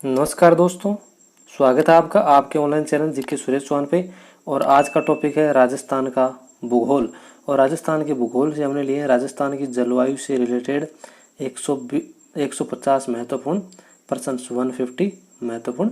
नमस्कार दोस्तों, स्वागत है आपका आपके online channel GK Suresh Chauhan पे। और आज का टॉपिक है राजस्थान का भूगोल। और राजस्थान के भूगोल से हमने लिए हैं राजस्थान की जलवायु से रिलेटेड 150 महत्वपूर्ण प्रश्न, 150 महत्वपूर्ण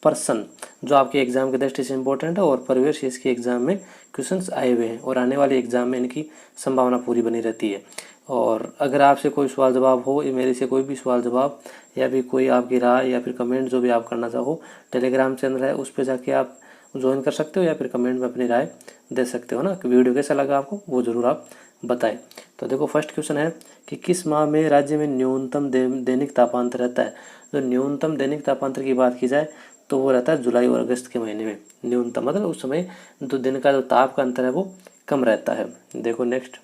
प्रश्न जो आपके एग्जाम की दृष्टि से इंपॉर्टेंट है और परिवेश इसके एग्जाम में क्वेश्चंस आए हुए हैं और आने वाले एग्जाम में इनकी संभावना पूरी बनी रहती है। और अगर आपसे कोई सवाल जवाब हो या मेरे से कोई भी सवाल जवाब या भी कोई आपकी राय या फिर कमेंट जो भी आप करना चाहो, टेलीग्राम चैनल है उस पर जाके आप ज्वाइन कर सकते हो या फिर कमेंट में अपनी राय दे सकते हो ना कि वीडियो कैसा लगा आपको वो ज़रूर आप बताएं। तो देखो फर्स्ट क्वेश्चन है कि किस माह में राज्य में न्यूनतम दैनिक तापांतर रहता है। जो न्यूनतम दैनिक तापांतर की बात की जाए तो वो रहता है जुलाई और अगस्त के महीने में। न्यूनतम मतलब उस समय जो दिन का जो ताप का अंतर है वो कम रहता है। देखो नेक्स्ट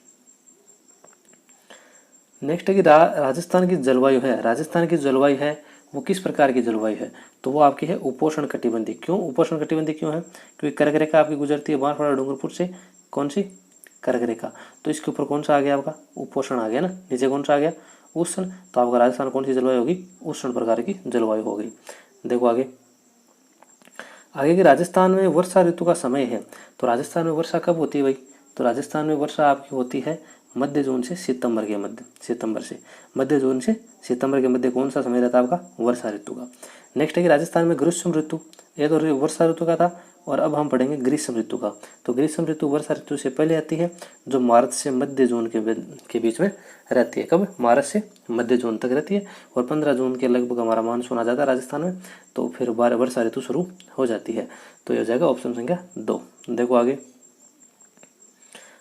है कि राजस्थान की जलवायु है, राजस्थान की जलवायु है वो किस प्रकार की जलवायु है। तो वो आपकी है उपोष्ण कटिबंधी। क्यों उपोष्ण कटिबंधी क्यों है? क्योंकि कर्क रेखा आपकी गुजरती है बांसवाड़ा डूंगरपुर से। कौन सी? कर्क रेखा। तो इसके ऊपर कौन सा आ गया आपका? उपोष्ण आ गया ना। नीचे कौन सा आ गया? उष्ण। तो आपका राजस्थान कौन सी जलवायु होगी? उष्ण प्रकार की जलवायु होगी। देखो आगे की राजस्थान में वर्षा ऋतु का समय है। तो राजस्थान में वर्षा कब होती है भाई? तो राजस्थान में वर्षा आपकी होती है मध्य जून से सितंबर के मध्य, मध्य जून से सितंबर के मध्य कौन सा समय रहता है आपका? वर्षा ऋतु का। नेक्स्ट है कि राजस्थान में ग्रीष्म ऋतु, ये तो वर्षा ऋतु का था और अब हम पढ़ेंगे ग्रीष्म ऋतु का। तो ग्रीष्म ऋतु वर्षा ऋतु से पहले आती है जो मार्च से मध्य जून के बीच में रहती है। कब? मार्च से मध्य जून तक रहती है और 15 जून के लगभग हमारा मानसून आ जाता है राजस्थान में। तो फिर वर्षा ऋतु शुरू हो जाती है। तो यह हो जाएगा ऑप्शन संख्या 2। देखो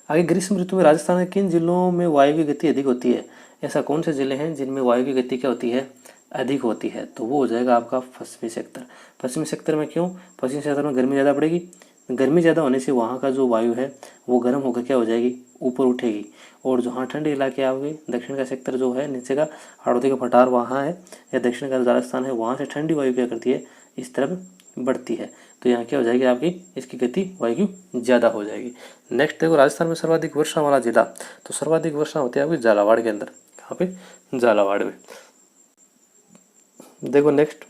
आगे ग्रीष्म ऋतु में राजस्थान के किन जिलों में वायु की गति अधिक होती है? ऐसा कौन से जिले हैं जिनमें वायु की गति क्या होती है? अधिक होती है। तो वो हो जाएगा आपका पश्चिमी सेक्टर। पश्चिमी सेक्टर में क्यों? पश्चिमी सेक्टर में गर्मी ज़्यादा पड़ेगी। गर्मी ज़्यादा होने से वहाँ का जो वायु है वो गर्म होकर क्या हो जाएगी? ऊपर उठेगी। और जहाँ ठंडे इलाके आओगे, दक्षिण का सेक्टर जो है, नीचे का हाड़ौती का पठार वहाँ है या दक्षिण का राजस्थान है, वहाँ से ठंडी वायु क्या करती है? इस तरफ बढ़ती है। तो यहाँ क्या हो जाएगी आपकी? इसकी गति वायु की ज़्यादा हो जाएगी। नेक्स्ट देखो राजस्थान में सर्वाधिक वर्षा वाला जिला। तो सर्वाधिक वर्षा होती है आपकी झालावाड़ के अंदर। कहाँ पे? झालावाड़ में। देखो नेक्स्ट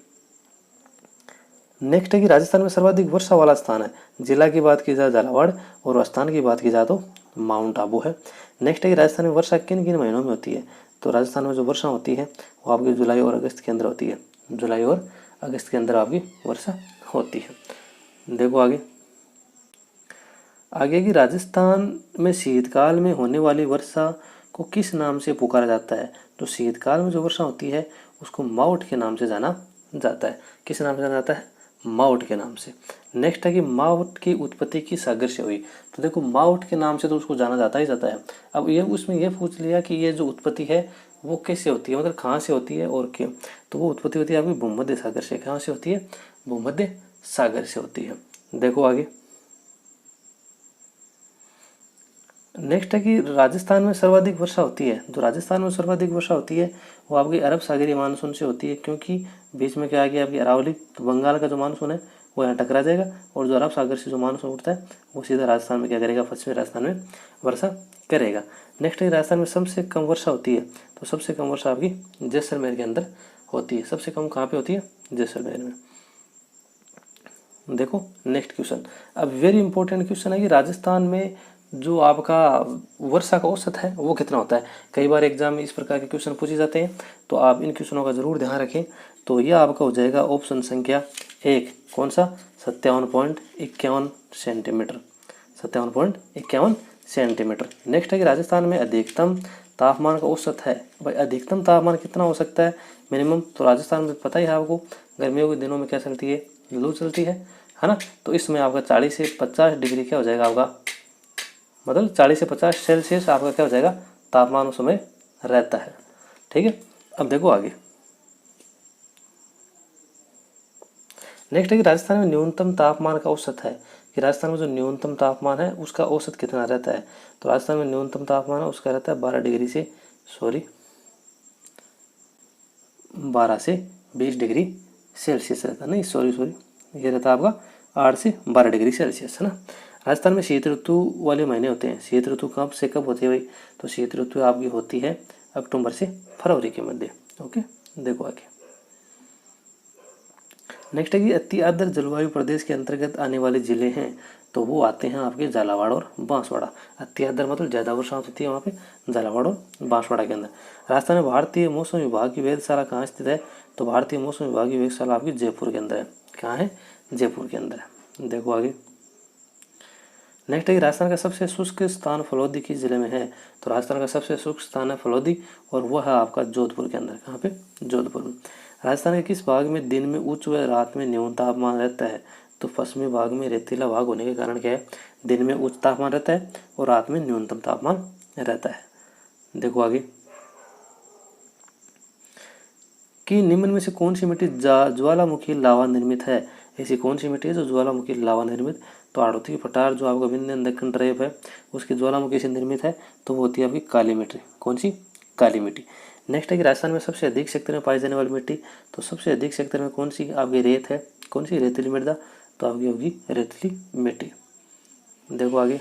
है कि राजस्थान में सर्वाधिक वर्षा वाला स्थान है। जिला की बात की जाए झालावाड़ और स्थान की बात की जाए तो माउंट आबू है। नेक्स्ट है कि राजस्थान में वर्षा किन किन महीनों में होती है। तो राजस्थान में जो वर्षा होती है वो आपकी जुलाई और अगस्त के अंदर होती है। जुलाई और अगस्त के अंदर आपकी वर्षा होती है। देखो आगे की राजस्थान में शीतकाल में होने वाली वर्षा को किस नाम से पुकारा जाता है। तो शीतकाल में जो वर्षा होती है उसको मावठ के नाम से जाना जाता है। किस नाम से जाना जाता है? मावठ के नाम से। नेक्स्ट है कि मावठ की उत्पत्ति किस सागर से हुई। तो देखो मावठ के नाम से तो उसको जाना जाता ही जाता है। अब ये उसमें ये पूछ लिया कि ये जो उत्पत्ति है वो कैसे होती है, मतलब कहाँ से होती है और क्यों। तो वो उत्पत्ति होती है आपकी भूमध्य सागर से। कहाँ से होती है? भूमध्य सागर से होती है। देखो आगे नेक्स्ट है कि राजस्थान में सर्वाधिक वर्षा होती है। जो राजस्थान में सर्वाधिक वर्षा होती है वो आपकी अरब सागरीय मानसून से होती है, क्योंकि बीच में क्या आ गया आपकी अरावली। तो बंगाल का जो मानसून है वो यहाँ टकरा जाएगा और जो अरब सागर से जो मानसून उठता है वो सीधा राजस्थान में क्या करेगा? पश्चिमी राजस्थान में वर्षा करेगा। नेक्स्ट है राजस्थान में सबसे कम वर्षा होती है। तो सबसे कम वर्षा आपकी जैसलमेर के अंदर होती है। सबसे कम कहाँ पे होती है? जैसलमेर में। देखो नेक्स्ट क्वेश्चन, अब वेरी इंपॉर्टेंट क्वेश्चन है कि राजस्थान में जो आपका वर्षा का औसत है वो कितना होता है। कई बार एग्जाम में इस प्रकार के क्वेश्चन पूछे जाते हैं, तो आप इन क्वेश्चनों का जरूर ध्यान रखें। तो यह आपका हो जाएगा ऑप्शन संख्या 1। कौन सा? 57.51 सेंटीमीटर। 57.51 सेंटीमीटर। नेक्स्ट है कि राजस्थान में अधिकतम तापमान का औसत है। भाई अधिकतम तापमान कितना हो सकता है? मिनिमम। तो राजस्थान में पता ही है आपको, गर्मियों के दिनों में क्या चलती है? लू चलती है ना। तो इसमें आपका 40 से 50 डिग्री क्या हो जाएगा आपका, मतलब 40 से 50 सेल्सियस आपका क्या हो जाएगा? तापमान उस समय रहता है। ठीक है। अब देखो आगे नेक्स्ट है कि राजस्थान में न्यूनतम तापमान का औसत है। कि राजस्थान में जो न्यूनतम तापमान है उसका औसत कितना रहता है। तो राजस्थान में न्यूनतम तापमान है उसका रहता है 12 से 20 डिग्री सेल्सियस रहता है। नहीं सॉरी ये रहता है आपका 8 से 12 डिग्री सेल्सियस, है ना। राजस्थान में शीत ऋतु वाले महीने होते हैं। शीत ऋतु कब से कब होती है भाई? तो शीत ऋतु आपकी होती है अक्टूबर से फरवरी के मध्य। ओके। देखो आगे नेक्स्ट है कि अति आर्द्र जलवायु प्रदेश के अंतर्गत आने वाले जिले हैं, तो वो आते हैं आपके झालावाड़ और बांसवाड़ा। अति आर्द्र मतलब ज़्यादा वर्षा होती है वहाँ पे झालावाड़ और बांसवाड़ा के अंदर। राजस्थान में भारतीय मौसम विभाग की वेधशाला कहाँ स्थित है, तो भारतीय मौसम विभाग की वेधशाला आपकी जयपुर के अंदर है। कहाँ है? जयपुर के अंदर है। देखो आगे। नेक्स्ट है कि राजस्थान का सबसे शुष्क स्थान फलोदी किस जिले में है, तो राजस्थान का सबसे शुष्क स्थान है फलोदी और वह है आपका जोधपुर के अंदर। कहाँ पे? जोधपुर में। राजस्थान के किस भाग में दिन में उच्च व रात में न्यून तापमान रहता है, तो पश्चिमी भाग में रेतीला भाग होने के कारण क्या है, दिन में उच्च तापमान रहता है और रात में न्यूनतम तापमान रहता है। देखो आगे कि निम्न में से कौन सी मिट्टी ज्वालामुखी लावा निर्मित है। ऐसी कौन सी मिट्टी है जो ज्वालामुखी लावा निर्मित, तो आड़ोती पठार जो आपका विंध्य दक्षिण ड्रेप है उसकी ज्वालामुखी से निर्मित है, तो वो होती है आपकी काली मिट्टी। कौन सी? काली मिट्टी। नेक्स्ट है कि राजस्थान में सबसे अधिक क्षेत्र में पाई जाने वाली मिट्टी, तो सबसे अधिक क्षेत्र में कौन सी आपकी रेत है, कौन सी? रेतीली मृदा, तो आपकी होगी रेतीली मिट्टी। देखो आगे।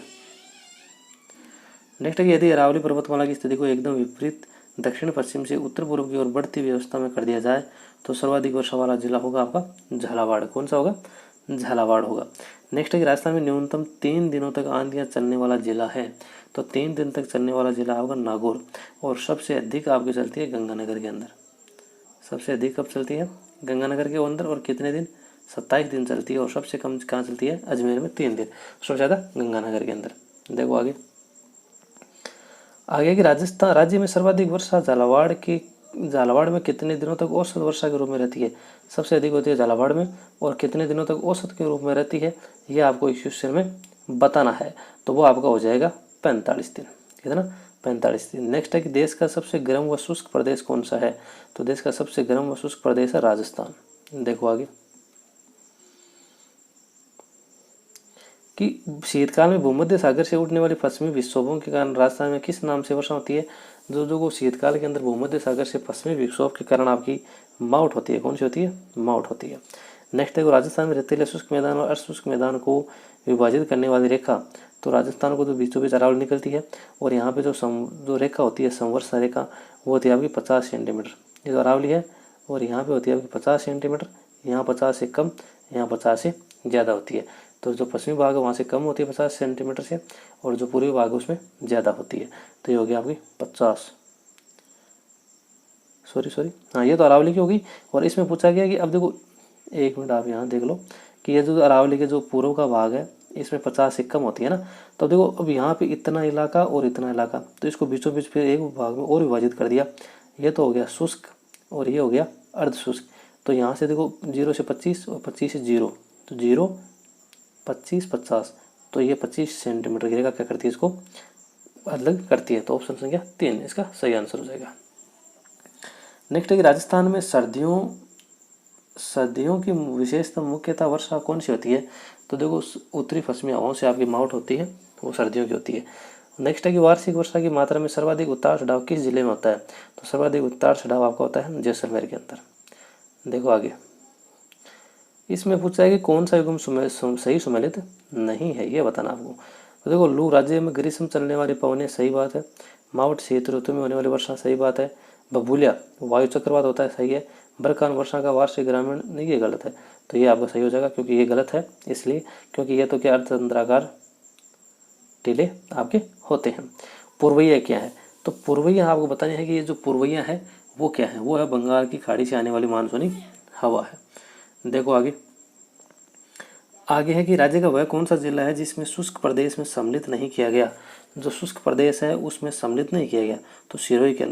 नेक्स्ट है कि यदि अरावली पर्वतमाला की स्थिति को एकदम विपरीत दक्षिण पश्चिम से उत्तर पूर्व की ओर बढ़ती व्यवस्था में कर दिया जाए, तो सर्वाधिक वर्षा वाला जिला होगा आपका झालावाड़। कौन सा होगा? झालावाड़ होगा। नेक्स्ट है कि राजस्थान में न्यूनतम 3 दिनों तक आंधियां चलने वाला जिला है, तो 3 दिन तक चलने वाला जिला होगा नागौर और सबसे अधिक आपकी चलती है गंगानगर के अंदर। सबसे अधिक कब चलती है? गंगानगर के अंदर। और कितने दिन? 27 दिन चलती है। और सबसे कम कहाँ चलती है? अजमेर में 3 दिन। सबसे ज़्यादा गंगानगर के अंदर। देखो आगे। आगे की राजस्थान राज्य में सर्वाधिक वर्षा झालावाड़ में कितने दिनों तक औसत वर्षा के रूप में रहती है। सबसे अधिक होती है झालावाड़ में और कितने दिनों तक औसत के रूप में रहती है, ये आपको इस क्वेश्चन में बताना है। तो वो आपका हो जाएगा 45 दिन। कितना? 45 दिन। नेक्स्ट है कि देश का सबसे गर्म व शुष्क प्रदेश कौन सा है, तो देश का सबसे गर्म व शुष्क प्रदेश है राजस्थान। देखो आगे कि शीतकाल में भूमध्य सागर से उठने वाली पश्चिमी विक्षोभों के कारण राजस्थान में किस नाम से वर्षा होती है, जो शीतकाल के अंदर भूमध्य सागर से पश्चिमी विक्षोभ के कारण आपकी माउट होती है। कौन सी होती है? माउट होती है। नेक्स्ट है राजस्थान में रेतीले शुष्क मैदान और अशुष्क मैदान को विभाजित करने वाली रेखा, तो राजस्थान को तो बीचों बीच अरावली निकलती है और यहाँ पे जो रेखा होती है संवर्षा रेखा वो होती है आपकी 50 सेंटीमीटर। ये जो अरावली है और यहाँ पे होती है आपकी 50 सेंटीमीटर, यहाँ 50 से कम, यहाँ 50 से ज़्यादा होती है। तो जो पश्चिमी भाग है वहाँ से कम होती है 50 सेंटीमीटर से और जो पूर्वी भाग है उसमें ज़्यादा होती है। तो ये हो गया आपकी 50 हाँ ये तो अरावली की होगी। और इसमें पूछा गया कि अब देखो एक मिनट आप यहाँ देख लो कि ये जो अरावली के जो पूर्व का भाग है इसमें 50 से कम होती है ना। तो देखो अब यहाँ पे इतना इलाका और इतना इलाका, तो इसको बीचों बीच फिर एक भाग में और विभाजित कर दिया। ये तो हो गया शुष्क और ये हो गया अर्ध शुष्क। तो यहाँ से देखो 0 से 25 और 25 से 0, तो 0 25 50, तो ये 25 सेंटीमीटर की रेखा क्या करती है, इसको अलग करती है। तो ऑप्शन संख्या 3 इसका सही आंसर हो जाएगा। नेक्स्ट है कि राजस्थान में सर्दियों की विशेषता मुख्यतः वर्षा कौन सी होती है, तो देखो उत्तरी पश्चिमी हवाओं से आपकी माउट होती है, वो सर्दियों की होती है। नेक्स्ट है कि वार्षिक वर्षा की मात्रा में सर्वाधिक उतार चढ़ाव किस जिले में होता है, तो सर्वाधिक उतार चढ़ाव आपका होता है जैसलमेर के अंदर। देखो आगे। इसमें पूछा है कि कौन सा युग्म सही सुमेलित नहीं है, ये बताना आपको। तो देखो लू राज्य में ग्रीष्म चलने वाली पवनें, सही बात है। माउट शीत ऋतु में होने वाली वर्षा, सही बात है। बबूलिया वायु चक्रवात होता है, सही है। बरखान वर्षा का वार्षिक ग्रामीण, नहीं ये गलत है। तो ये आपका सही हो जाएगा क्योंकि ये गलत है इसलिए क्योंकि ये तो क्या अर्धचंद्राकार टीले आपके होते हैं। पूर्वैया क्या है, तो पूर्वैया आपको बताना है कि ये जो पूर्वैया है वो क्या है, वो है बंगाल की खाड़ी से आने वाली मानसूनी हवा है। देखो आगे है कि राज्य का वह कौन सा जिला है जिसमें शुष्क प्रदेश में सम्मिलित नहीं किया गया। जो शुष्क प्रदेश है उसमें सम्मिलित नहीं किया गया, तो सिरोही के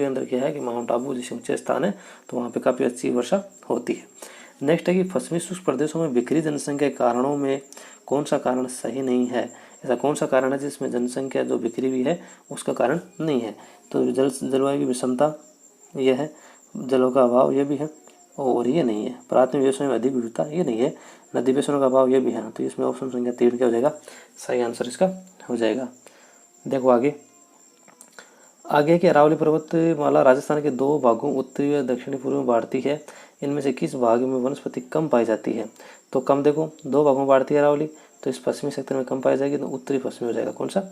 अंदर क्या है कि माउंट आबू जिसे ऊंचे स्थान है तो वहाँ पे काफ़ी अच्छी वर्षा होती है। नेक्स्ट है कि पश्चिमी शुष्क प्रदेशों में बिखरी जनसंख्या के कारणों में कौन सा कारण सही नहीं है। ऐसा कौन सा कारण है जिसमें जनसंख्या जो बिखरी हुई है उसका कारण नहीं है, तो जलवायु की विषमता यह है, जलों का अभाव यह भी है और ये नहीं है। प्राथमिक बेसनों में अधिक विविधता, ये नहीं है। नदी बेसनों का अभाव, ये भी है। तो इसमें ऑप्शन संख्या 3 क्या हो जाएगा, सही आंसर इसका हो जाएगा। देखो आगे की अरावली पर्वतमाला राजस्थान के 2 भागों उत्तरी व दक्षिणी पूर्व में बांटती है। इनमें से किस भाग में वनस्पति कम पाई जाती है? तो कम देखो 2 भागों में बांटती है अरावली, तो इस पश्चिमी सेक्टर में कम पाई जाएगी, तो उत्तरी पश्चिमी हो जाएगा। कौन सा?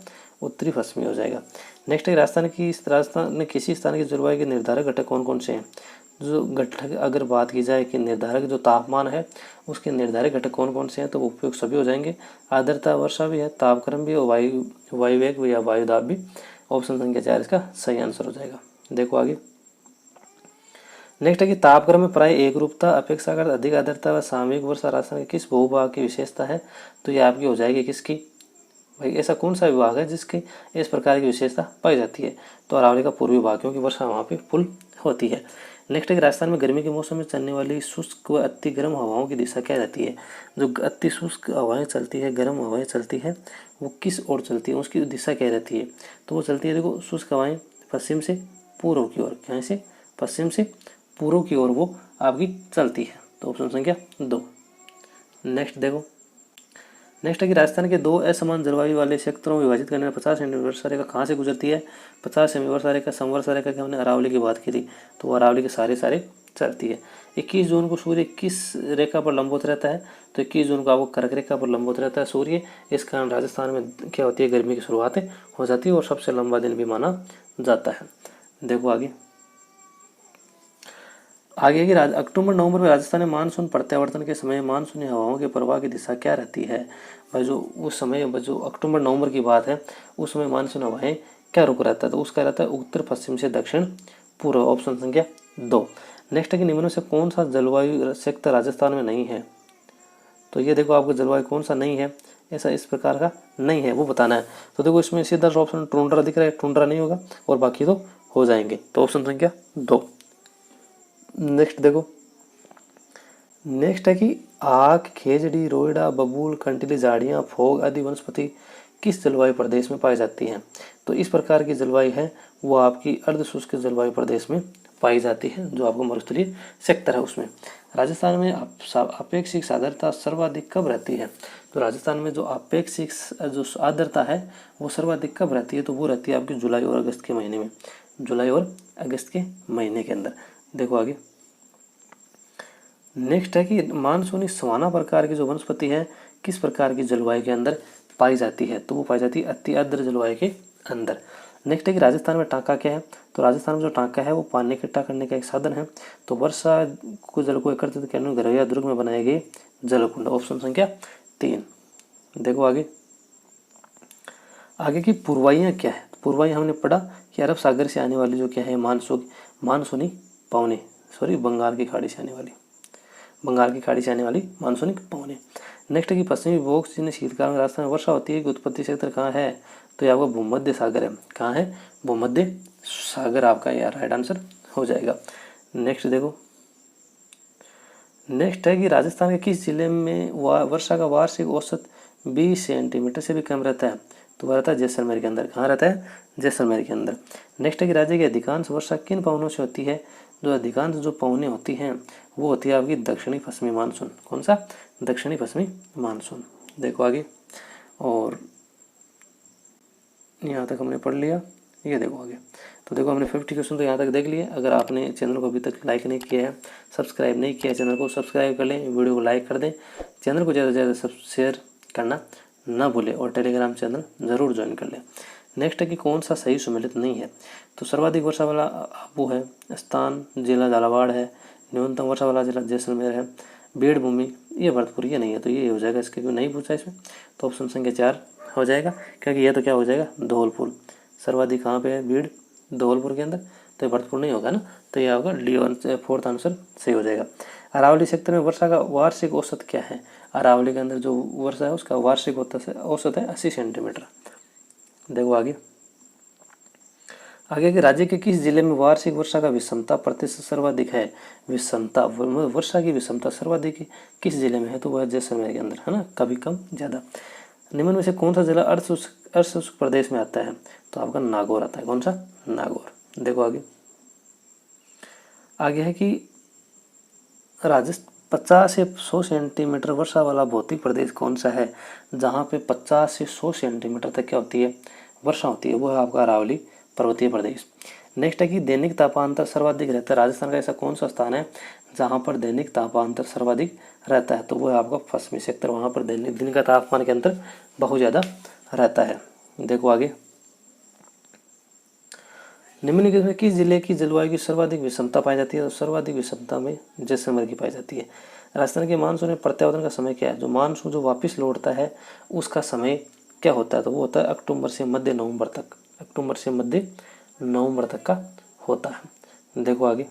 उत्तरी पश्चिमी हो जाएगा। नेक्स्ट है राजस्थान में किसी स्थान की जलवायु के निर्धारक घटक कौन कौन से हैं? जो घटक अगर बात की जाए कि निर्धारक जो तापमान है उसके निर्धारक घटक कौन कौन से हैं, तो वो उपयुक्त सभी हो जाएंगे। आर्द्रता, वर्षा भी है, तापक्रम भी है, वायुवेग भी या वायुदाब भी। ऑप्शन संख्या 4 इसका सही आंसर हो जाएगा। देखो आगे। नेक्स्ट है कि तापक्रम में प्राय एक रूपता, अपेक्षाकृत अधिक आर्द्रता व सामयिक वर्षा राजस्थान के किस भूभाग की विशेषता है? तो ये आपकी हो जाएगी किसकी? भाई ऐसा कौन सा विभाग है जिसकी इस प्रकार की विशेषता पाई जाती है? तो अरावली का पूर्वी भाग, क्योंकि वर्षा वहाँ पे फुल होती है। नेक्स्ट है कि राजस्थान में गर्मी के मौसम में चलने वाली शुष्क व अति गर्म हवाओं की दिशा क्या रहती है? जो अति शुष्क हवाएं चलती है, गर्म हवाएं चलती है, वो किस ओर चलती है, उसकी दिशा क्या रहती है? तो वो चलती है, देखो, शुष्क हवाएं पश्चिम से पूर्व की ओर। कहाँ से? पश्चिम से पूर्व की ओर वो आपकी चलती है। तो ऑप्शन संख्या 2। नेक्स्ट देखो। नेक्स्ट है कि राजस्थान के 2 असमान जलवायु वाले क्षेत्रों में विभाजित करने में 50 सेंटीमीटर वर्षा रेखा कहाँ से गुजरती है? 50 सेंटीमीटर वर्षा रेखा समवर्षा रेखा की हमने अरावली की बात की थी, तो वो अरावली के सारे चलती है। 21 जून को सूर्य किस रेखा पर लंबवत रहता है? तो 21 जून को आपको कर्क रेखा पर लंबवत रहता है सूर्य। इस कारण राजस्थान में क्या होती है? गर्मी की शुरुआत हो जाती है और सबसे लंबा दिन भी माना जाता है। देखो आगे। आगे की अक्टूबर नवंबर में राजस्थान में मानसून प्रत्यावर्तन के समय मानसूनी हवाओं के प्रवाह की दिशा क्या रहती है? भाई जो उस समय जो अक्टूबर नवंबर की बात है उस समय मानसून हवाएं क्या रुख रहता है? तो उसका रहता है उत्तर पश्चिम से दक्षिण पूर्व। ऑप्शन संख्या 2। नेक्स्ट है कि निम्न में से कौन सा जलवायु क्षेत्र राजस्थान में नहीं है? तो ये देखो आपको जलवायु कौन सा नहीं है, ऐसा इस प्रकार का नहीं है, वो बताना है। तो देखो इसमें सीधा ऑप्शन टुंड्रा दिख रहा है, टुंड्रा नहीं होगा और बाकी तो हो जाएंगे। तो ऑप्शन संख्या 2। नेक्स्ट देखो। नेक्स्ट है कि आक, खेजड़ी, रोइडा, बबूल, कंटीली झाड़ियाँ, फोग आदि वनस्पति किस जलवायु प्रदेश में पाई जाती हैं? तो इस प्रकार की जलवायु है वो आपकी अर्धशुष्क जलवायु प्रदेश में पाई जाती है, जो आपको मरुस्थलीय सेक्टर है उसमें। राजस्थान में अपेक्षिक आर्द्रता सर्वाधिक कब रहती है? तो राजस्थान में जो अपेक्षिक जो आर्द्रता है वो सर्वाधिक कब रहती है? तो वो रहती है आपकी जुलाई और अगस्त के महीने में, जुलाई और अगस्त के महीने के अंदर। देखो आगे। नेक्स्ट है कि मानसूनी सवाना प्रकार की जो वनस्पति है किस प्रकार की जलवायु के अंदर पाई जाती है? तो वो पाई जाती है अति आर्द्र जलवायु के अंदर। नेक्स्ट है कि राजस्थान में टांका क्या है? तो राजस्थान में जो टांका है वो पानी इकट्ठा करने का एक साधन है। तो वर्षा को जल को एकत्रित करने घर या दुर्ग में बनाए गए जलकुंड। ऑप्शन संख्या 3। देखो आगे। आगे की पूर्वाइयाँ क्या है? पूर्वाइयाँ हमने पढ़ा कि अरब सागर से आने वाली जो क्या है मानसूनी पवने, बंगाल की खाड़ी से आने वाली मानसूनी पवने। नेक्स्ट है कि पश्चिमी विभोग जिन्हें शीतकाल में राजस्थान में वर्षा होती है कि उत्पत्ति क्षेत्र कहाँ है? तो ये आपका भूमध्य सागर है। कहाँ है? भूमध्य सागर आपका यार राइट आंसर हो जाएगा। नेक्स्ट देखो। नेक्स्ट है कि राजस्थान के किस जिले में वर्षा का वार्षिक औसत 20 सेंटीमीटर से भी कम रहता है? तो वह रहता है जैसलमेर के अंदर। कहाँ रहता है? जैसलमेर के अंदर। नेक्स्ट है कि राज्य की अधिकांश वर्षा किन पवनों से होती है? जो अधिकांश जो पवनें होती हैं वो होती है आपकी दक्षिणी पश्चिमी मानसून। कौन सा? दक्षिणी पश्चिमी मानसून। देखो आगे। और यहाँ तक हमने पढ़ लिया, ये देखो आगे। तो देखो हमने 50 क्वेश्चन तो यहाँ तक देख लिए। अगर आपने चैनल को अभी तक लाइक नहीं किया है, सब्सक्राइब नहीं किया है, चैनल को सब्सक्राइब कर लें, वीडियो को लाइक कर दें, चैनल को ज़्यादा से ज़्यादा सब शेयर करना ना भूलें और टेलीग्राम चैनल ज़रूर ज्वाइन कर लें। नेक्स्ट है कि कौन सा सही सुमेलित नहीं है? तो सर्वाधिक वर्षा वाला आबू है, स्थान जिला झालावाड़ है, न्यूनतम वर्षा वाला जिला जैसलमेर है, बीड़ भूमि ये भरतपुर ये नहीं है, तो ये हो जाएगा इसके, क्यों नहीं पूछा इसमें, तो ऑप्शन संख्या 4 हो जाएगा, क्योंकि ये तो क्या हो जाएगा धौलपुर। सर्वाधिक कहाँ पे है? बीड़ धौलपुर के अंदर, तो भरतपुर नहीं होगा ना, तो ये होगा डी 4th आंसर सही हो जाएगा। अरावली क्षेत्र में वर्षा का वार्षिक औसत क्या है? अरावली के अंदर जो वर्षा है उसका वार्षिक औसत है 80 सेंटीमीटर। देखो आगे। आगे के राज्य के किस जिले में वार्षिक वर्षा का विषमता प्रतिशत सर्वाधिक है? विषमता वर्षा की विषमता सर्वाधिक किस जिले में है? तो वह है जैसलमेर के अंदर, है ना, कभी कम ज़्यादा। निम्न में से कौन सा जिला अर्धशुष्क प्रदेश में आता है? तो आपका नागौर आता है। कौन सा? नागौर। देखो आगे। आगे है कि 50 से 100 सेंटीमीटर वर्षा वाला भौतिक प्रदेश कौन सा है? जहाँ पे 50 से 100 सेंटीमीटर तक क्या होती है? वर्षा होती है, वो है आपका अरावली पर्वतीय प्रदेश। नेक्स्ट है कि दैनिक तापांतर सर्वाधिक रहता है। राजस्थान का ऐसा कौन सा स्थान है जहाँ पर दैनिक तापांतर सर्वाधिक रहता है, तो वो है आपका पश्चिमी सेक्टर। वहाँ पर दैनिक दिन का तापमान के अंतर बहुत ज़्यादा रहता है। देखो आगे, निम्नलिखित में किस जिले की जलवायु की सर्वाधिक विषमता पाई जाती है, तो सर्वाधिक विषमता में जैसलमेर की पाई जाती है। राजस्थान के मानसून में प्रत्यावर्तन का समय क्या है, जो मानसून जो वापस लौटता है उसका समय क्या होता है, तो वो होता है अक्टूबर से मध्य नवंबर तक, अक्टूबर से मध्य नवंबर तक का होता है। देखो आगे,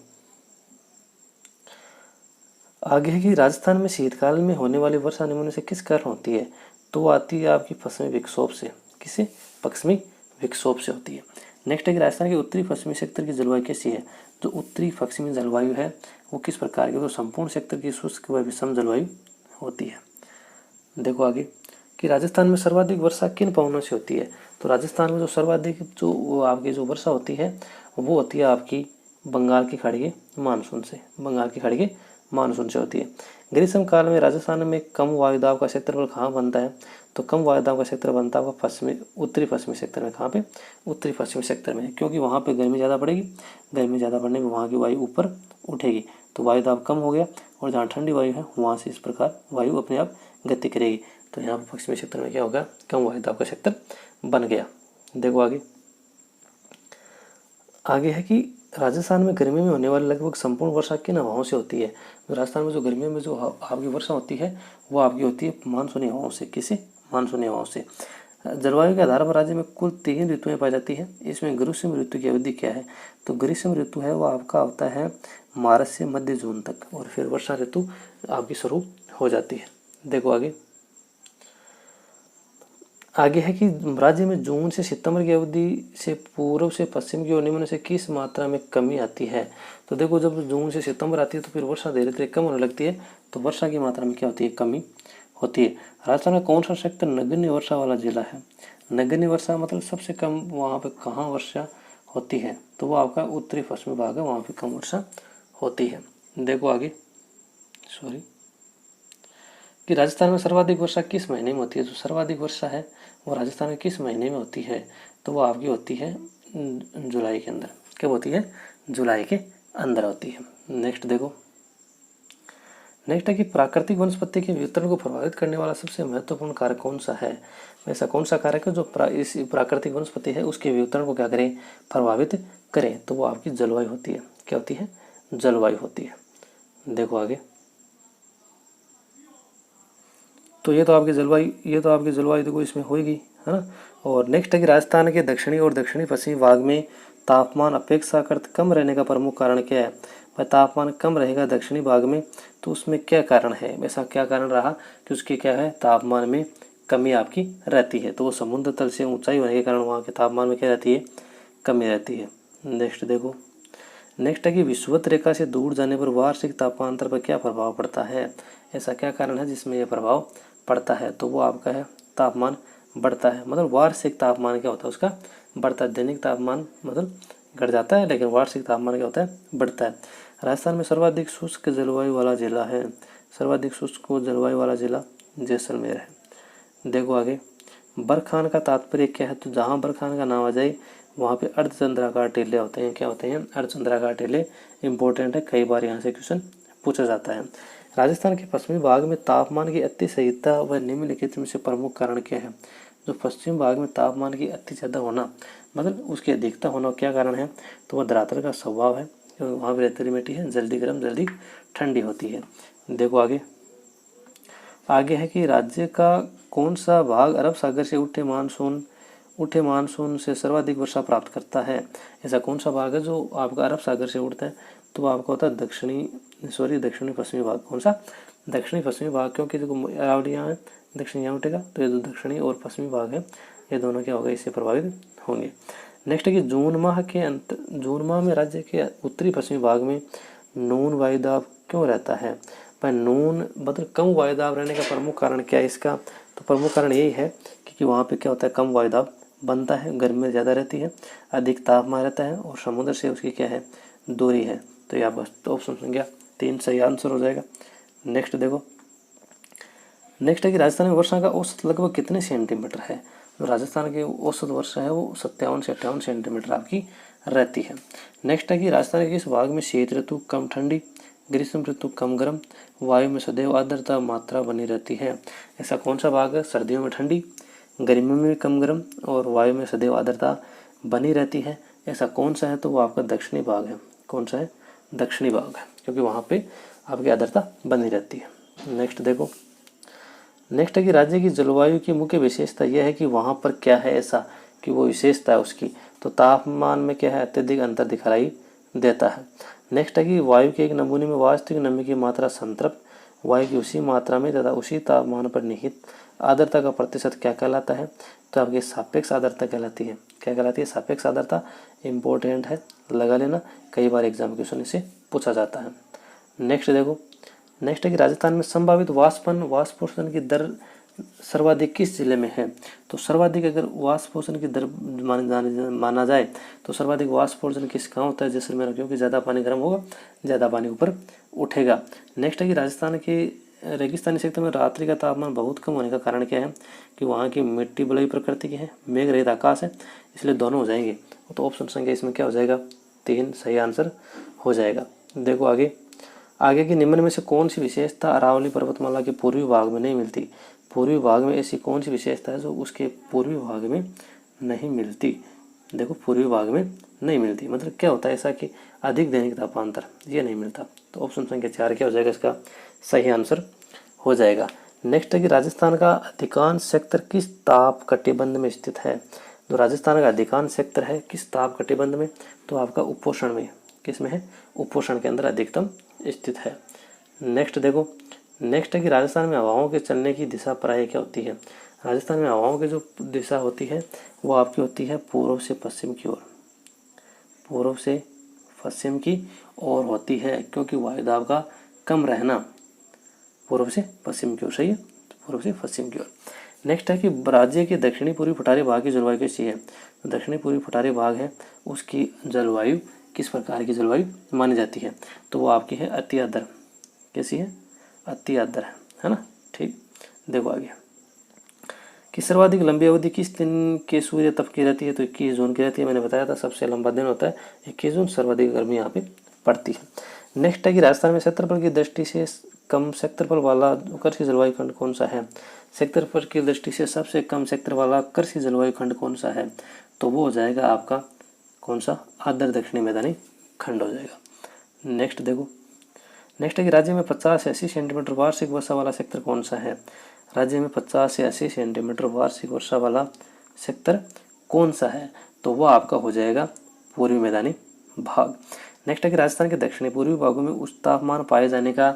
आगे है कि राजस्थान में शीतकाल में होने वाली वर्षा निम्न में से किस कारण होती है, तो वो आती है आपकी पश्चिमी विक्षोभ से। किसे, पश्चिमी विक्षोभ से होती है। नेक्स्ट है कि राजस्थान के उत्तरी पश्चिमी क्षेत्र की जलवायु कैसी है, जो उत्तरी पश्चिमी जलवायु है वो किस प्रकार की, तो संपूर्ण क्षेत्र की शुष्क व विषम जलवायु होती है। देखो आगे कि राजस्थान में सर्वाधिक वर्षा किन पवनों से होती है, तो राजस्थान में जो सर्वाधिक जो आपकी जो वर्षा होती है वो होती है आपकी बंगाल की खाड़ी के मानसून से, बंगाल की खाड़ी के मानसून से होती है। ग्रीष्म काल में राजस्थान में कम वायुदाब का क्षेत्रफल कहाँ बनता है, तो कम वायुदाब का क्षेत्र बनता है पश्चिमी उत्तरी पश्चिमी सेक्टर में। कहाँ पे, उत्तरी पश्चिमी सेक्टर में, क्योंकि वहाँ पे गर्मी ज़्यादा पड़ेगी, गर्मी ज़्यादा पड़ने में वहाँ की वायु ऊपर उठेगी, तो वायुदाब कम हो गया, और जहाँ ठंडी वायु है वहाँ से इस प्रकार वायु अपने आप गति करेगी, तो यहाँ पर पश्चिमी क्षेत्र में क्या होगा, कम वायुदाब का क्षेत्र बन गया। देखो आगे, आगे है कि राजस्थान में गर्मी में होने वाली लगभग संपूर्ण वर्षा किन हवाओं से होती है, तो राजस्थान में जो गर्मियों में जो आपकी वर्षा होती है वो आपकी होती है मानसूनी हवाओं से। किसे, मानसूनी हवाओं से। जलवायु के आधार पर राज्य में कुल 3 ऋतुएं पाई जाती है। इसमें ग्रीष्म ऋतु की अवधि क्या है, तो ग्रीष्म ऋतु है वो आपका होता है मार्च से मध्य जून तक, और फिर वर्षा ऋतु आपकी शुरू हो जाती है। देखो आगे, आगे है कि राज्य में जून से सितंबर की अवधि से पूर्व से पश्चिम की ओर निम्न से किस मात्रा में कमी आती है, तो देखो जब जून से सितंबर आती है तो फिर वर्षा धीरे धीरे कम होने लगती है, तो वर्षा की मात्रा में क्या होती है, कमी होती है। राजस्थान में कौन सा सेक्टर नगण्य वर्षा वाला जिला है, नगण्य वर्षा मतलब सबसे कम वहाँ पे कहाँ वर्षा होती है, तो वो आपका उत्तरी पश्चिमी भाग है, वहाँ पे कम वर्षा होती है। देखो आगे, कि राजस्थान में सर्वाधिक वर्षा किस महीने में होती है, जो सर्वाधिक वर्षा है वो राजस्थान में किस महीने में होती है, तो वो आपकी होती है जुलाई के अंदर। कब होती है, जुलाई के अंदर होती है। नेक्स्ट देखो, नेक्स्ट है कि प्राकृतिक वनस्पति के वितरण को प्रभावित करने वाला सबसे महत्वपूर्ण कारक कौन सा है, ऐसा कौन सा कारक है जो इस प्राकृतिक वनस्पति है उसके वितरण को क्या करे, प्रभावित करे, तो वो आपकी जलवायु होती है। क्या होती है, जलवायु होती है। देखो आगे, तो ये तो आपकी जलवायु देखो इसमें होगी, है ना। और नेक्स्ट है कि राजस्थान के दक्षिणी और दक्षिणी पश्चिमी भाग में तापमान अपेक्षाकृत कम रहने का प्रमुख कारण क्या है, भाई तापमान कम रहेगा दक्षिणी भाग में, तो उसमें क्या कारण है, ऐसा क्या कारण रहा कि उसके क्या है, तापमान में कमी आपकी रहती है, तो वो समुद्र तल से ऊंचाई होने के कारण वहाँ के तापमान में क्या रहती है, कमी रहती है। नेक्स्ट देखो, नेक्स्ट है कि विषुवत रेखा से दूर जाने पर वार्षिक तापांतर पर क्या प्रभाव पड़ता है, ऐसा क्या कारण है जिसमें यह प्रभाव पड़ता है, तो वो आपका है तापमान बढ़ता है। मतलब वार्षिक तापमान क्या होता है उसका, बढ़ता है। दैनिक तापमान मतलब घट जाता है, लेकिन वार्षिक तापमान क्या होता है, बढ़ता है। राजस्थान में सर्वाधिक शुष्क जलवायु वाला जिला है, सर्वाधिक शुष्क जलवायु वाला जिला जैसलमेर है। देखो आगे, बरखान का तात्पर्य क्या है, तो जहाँ बरखान का नाम आ जाए वहाँ पे अर्धचंद्राकार टीले होते हैं। क्या होते हैं, अर्धचंद्राकार टीले इंपॉर्टेंट है, कई बार यहाँ से क्वेश्चन पूछा जाता है। राजस्थान के पश्चिमी भाग में तापमान की अतिशयता व निम्नलिखित में से प्रमुख कारण क्या है, जो पश्चिम भाग में तापमान की अति ज़्यादा होना मतलब उसकी अधिकता होना क्या कारण है, तो वह धरातल का स्वभाव है, क्योंकि वहाँ पर रेतीली मिट्टी है, जल्दी गर्म जल्दी ठंडी होती है। देखो आगे, आगे है कि राज्य का कौन सा भाग अरब सागर से उठे मानसून से सर्वाधिक वर्षा प्राप्त करता है, ऐसा कौन सा भाग है जो आपका अरब सागर से उठता है, तो आपका होता है दक्षिणी पश्चिमी भाग। कौन सा, दक्षिणी पश्चिमी भाग, क्योंकि देखो अरावली यहाँ है, दक्षिणी यहाँ उठेगा, तो ये जो दक्षिणी और पश्चिमी भाग है ये दोनों क्या होगा, इससे प्रभावित होंगे। नेक्स्ट है कि जून माह में राज्य के उत्तरी पश्चिमी भाग में न्यून वायुदाब क्यों रहता है, पर न्यून मतलब कम वायुदाब रहने का प्रमुख कारण क्या है इसका, तो प्रमुख कारण यही है क्योंकि वहाँ पे क्या होता है, कम वायुदाब बनता है, गर्मी ज़्यादा रहती है, अधिक तापमान रहता है, और समुद्र से उसकी क्या है, दूरी है, तो यह बस तो ऑप्शन संख्या 3 सही आंसर हो जाएगा। नेक्स्ट देखो, नेक्स्ट है कि राजस्थान में वर्षा का औसत लगभग कितने सेंटीमीटर है, तो राजस्थान की औसत वर्षा है वो 57 से 58 सेंटीमीटर आपकी रहती है। नेक्स्ट है कि राजस्थान के इस भाग में शीत ऋतु कम ठंडी, ग्रीष्म ऋतु कम गर्म, वायु में सदैव आर्द्रता मात्रा बनी रहती है। ऐसा कौन सा भाग है? सर्दियों में ठंडी, गर्मियों में कम गर्म और वायु में सदैव आर्द्रता बनी रहती है। ऐसा कौन सा है? तो वो आपका दक्षिणी भाग है। कौन सा है? दक्षिणी भाग है, क्योंकि वहाँ पे आपकी आर्द्रता बनी रहती है। नेक्स्ट देखो, नेक्स्ट है कि राज्य की जलवायु की मुख्य विशेषता यह है कि वहाँ पर क्या है ऐसा कि वो विशेषता है उसकी, तो तापमान में क्या है? अत्यधिक अंतर दिखाई देता है। नेक्स्ट है कि वायु के एक नमूने में वास्तविक नमी की मात्रा संतृप्त वायु की उसी मात्रा में तथा उसी तापमान पर निहित आर्द्रता का प्रतिशत क्या कहलाता है? तो आपकी सापेक्ष आर्द्रता कहलाती है। क्या कहलाती है? सापेक्ष आर्द्रता। इंपॉर्टेंट है, लगा लेना, कई बार एग्जाम क्वेश्चन इसे पूछा जाता है। नेक्स्ट देखो, नेक्स्ट है कि राजस्थान में संभावित वाष्पोषण की दर सर्वाधिक किस जिले में है? तो सर्वाधिक अगर वाष्पोषण की दर माना जाए तो सर्वाधिक वाष्पोषण किस कहाँ होता है? जैसलमेर, क्योंकि ज़्यादा पानी गर्म होगा, ज़्यादा पानी ऊपर उठेगा। नेक्स्ट है कि राजस्थान के रेगिस्तानी क्षेत्र में रात्रि का तापमान बहुत कम होने का कारण क्या है? कि वहाँ की मिट्टी बलुई प्रकृति की है, मेघ रहित आकाश है, इसलिए दोनों हो जाएंगे। तो ऑप्शन संख्या इसमें क्या हो जाएगा? 3 सही आंसर हो जाएगा। देखो आगे की निम्न में से कौन सी विशेषता अरावली पर्वतमाला के पूर्वी भाग में नहीं मिलती? पूर्वी भाग में ऐसी कौन सी विशेषता है जो उसके पूर्वी भाग में नहीं मिलती? देखो, पूर्वी भाग में नहीं मिलती मतलब क्या होता है ऐसा कि अधिक दैनिक तापांतर, ये नहीं मिलता। तो ऑप्शन संख्या 4 क्या हो जाएगा? इसका सही आंसर हो जाएगा। नेक्स्ट है कि राजस्थान का अधिकांश सेक्टर किस ताप कटिबंध में स्थित है? तो राजस्थान का अधिकांश सेक्टर है किस ताप कटिबंध में? तो आपका उपोषण में। किस में है? उपोषण के अंदर अधिकतम स्थित है। नेक्स्ट देखो, नेक्स्ट है कि राजस्थान में हवाओं के चलने की दिशा प्रायः क्या होती है? राजस्थान में हवाओं की जो दिशा होती है वो आपकी होती है पूर्व से पश्चिम की ओर, पूर्व से पश्चिम की ओर होती है, क्योंकि वायुदाब का कम रहना पूर्व से पश्चिम की ओर। सही है, पूर्व से पश्चिम की ओर। नेक्स्ट है कि राज्य के दक्षिणी पूर्वी पठारी भाग की जलवायु कैसी है? दक्षिणी पूर्वी पठारी भाग है उसकी जलवायु किस प्रकार की जलवायु मानी जाती है? तो वो आपकी है अति आर्द्र। कैसी है? अति आर्द्र है ना। ठीक, देखो आगे कि सर्वाधिक लंबी अवधि किस दिन के सूर्य तप की रहती है? तो 21 जून की रहती है। मैंने बताया था सबसे लंबा दिन होता है 21 जून, सर्वाधिक गर्मी यहाँ पे पड़ती है। नेक्स्ट है कि राजस्थान में क्षेत्रफल की दृष्टि से कम क्षेत्रफल वाला कृषि जलवायु खंड कौन सा है? क्षेत्रफल की दृष्टि से सबसे कम क्षेत्र वाला कृषि जलवायु खंड कौन सा है? तो वो हो जाएगा आपका कौन सा? आर्द्र दक्षिणी मैदानी खंड हो जाएगा। नेक्स्ट देखो, नेक्स्ट है कि राज्य में 50 से 80 सेंटीमीटर वार्षिक वर्षा वाला सेक्टर कौन सा है? राज्य में 50 से 80 सेंटीमीटर वार्षिक वर्षा वाला सेक्टर कौन सा है? तो वह आपका हो जाएगा पूर्वी मैदानी भाग। नेक्स्ट है कि राजस्थान के दक्षिणी पूर्वी भागों में उच्च तापमान पाए जाने का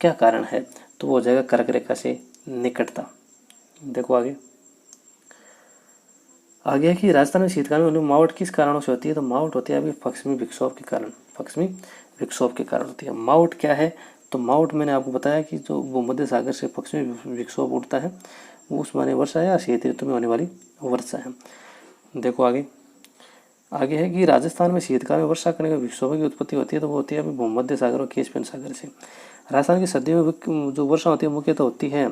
क्या कारण है? तो वो हो जाएगा कर्क रेखा से निकटता। देखो आगे है कि राजस्थान में शीतकाल में मावट किस कारणों से होती है? तो मावट होती है अभी पश्चिमी विक्षोभ के कारण, पश्चिमी विक्षोभ के कारण होती है। मावट क्या है? तो मावट मैंने आपको बताया कि जो भूमध्य सागर से पश्चिमी विक्षोभ उठता है वो उस माने वर्षा या शीत ऋतु में होने वाली वर्षा है। देखो आगे है कि राजस्थान में शीतकाल में वर्षा करने का विक्षोभ की उत्पत्ति होती है, तो वो होती है अभी भूमध्य सागर और कैस्पियन सागर से। राजस्थान की सर्दियों में जो वर्षा होती है मुख्यतः होती है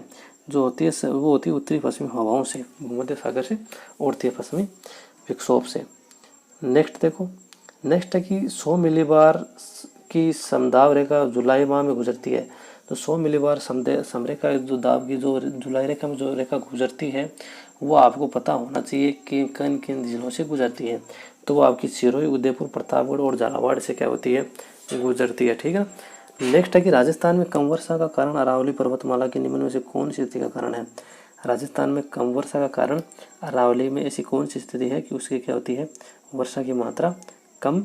जो होती है वो होती है उत्तरी पश्चिमी हवाओं से, भूमध्य सागर से उड़ती है पश्चिमी विक्षोभ से। नेक्स्ट देखो, नेक्स्ट है कि 100 मिलीबार की समदाब रेखा जुलाई माह में गुजरती है। तो 100 मिलीबार समरेखा जो दाब की जो जुलाई रेखा में जो रेखा गुजरती है वो आपको पता होना चाहिए कि किन किन जिलों से गुजरती है। तो वो आपकी सिरोही, उदयपुर, प्रतापगढ़ और झालावाड़ से क्या होती है? गुजरती है। ठीक है। नेक्स्ट है कि राजस्थान में कम वर्षा का कारण अरावली पर्वतमाला के निम्न में से कौन सी स्थिति का कारण है? राजस्थान में कम वर्षा का कारण अरावली में ऐसी कौन सी स्थिति है कि उसकी क्या होती है? वर्षा की मात्रा कम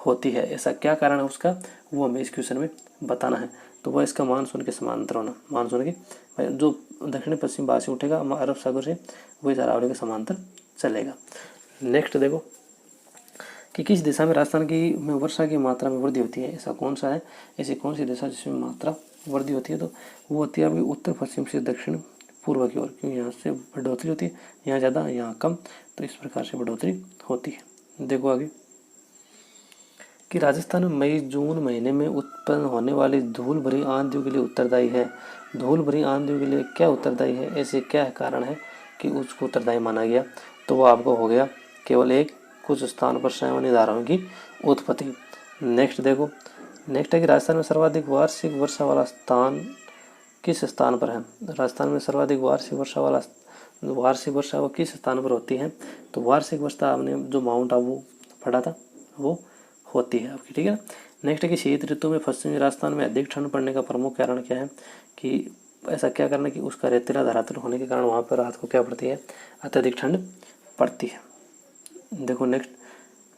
होती है। ऐसा क्या कारण है उसका? वो हमें इस क्वेश्चन में बताना है। तो वह इसका मानसून के समांतर होना, मानसून के जो दक्षिण पश्चिम भाग से उठेगा अरब सागर से वो इस अरावली के समांतर चलेगा। नेक्स्ट देखो कि किस दिशा में राजस्थान की में वर्षा की मात्रा में वृद्धि होती है? ऐसा कौन सा है? ऐसी कौन सी दिशा जिसमें मात्रा वृद्धि होती है? तो वो होती है अभी उत्तर पश्चिम से दक्षिण पूर्व की ओर, क्योंकि यहाँ से बढ़ोतरी होती है, यहाँ ज़्यादा यहाँ कम, तो इस प्रकार से बढ़ोतरी होती है। देखो आगे कि राजस्थान में मई जून महीने में उत्पन्न होने वाली धूल भरी आंधियों के लिए उत्तरदायी है। धूल भरी आंधियों के लिए क्या उत्तरदायी है? ऐसे क्या कारण है कि उसको उत्तरदायी माना गया? तो वो आपको हो गया केवल एक कुछ स्थान पर संवहनी धाराओं की उत्पत्ति। नेक्स्ट देखो, नेक्स्ट है कि राजस्थान में सर्वाधिक वार्षिक वर्षा वाला स्थान किस स्थान पर है। राजस्थान में सर्वाधिक वार्षिक वर्षा वो किस स्थान पर होती है। तो वार्षिक वर्षा आपने जो माउंट आबू पढ़ा था वो होती है आपकी, ठीक है ना। नेक्स्ट है कि शीत ऋतु में पश्चिमी राजस्थान में अधिक ठंड पड़ने का प्रमुख कारण क्या है, कि ऐसा क्या करना कि उसका रेतीला धरातल होने के कारण वहाँ पर रात को क्या पड़ती है, अत्यधिक ठंड पड़ती है। देखो नेक्स्ट